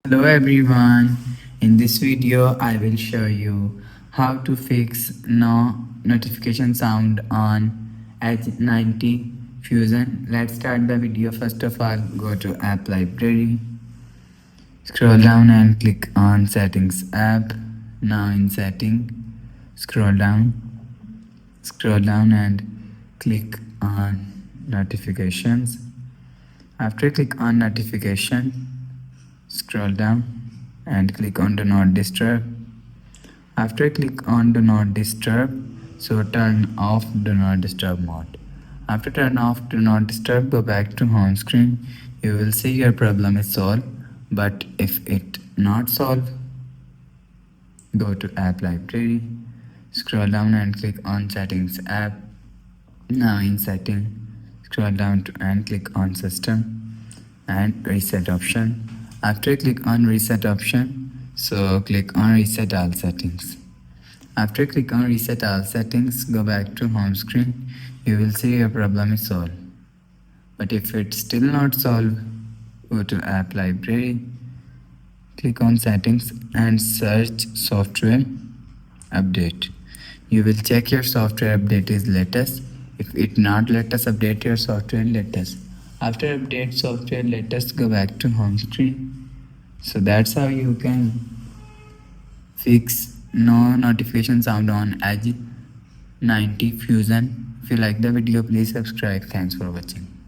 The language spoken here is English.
Hello everyone, in this video I will show you how to fix no notification sound on Edge 90 Fusion. Let's start the video. First of all, go to app library, scroll down and click on settings app. Now in setting, scroll down and click on notifications. After click on notification, scroll down and click on do not disturb. After click on do not disturb, so turn off do not disturb mode. After turn off do not disturb, go back to home screen. You will see your problem is solved, but if it not solved, go to app library, scroll down and click on settings app. Now in setting, scroll down to and click on system and reset option. After click on reset option, so click on reset all settings. After click on reset all settings, go back to home screen. You will see your problem is solved. But if it's still not solved, go to app library, click on settings and search software update. You will check your software update is latest. If it not latest, update your software latest. After update software latest, go back to home screen. So that's how you can fix no notification sound on Edge 90 Fusion. If you like the video, please subscribe. Thanks for watching.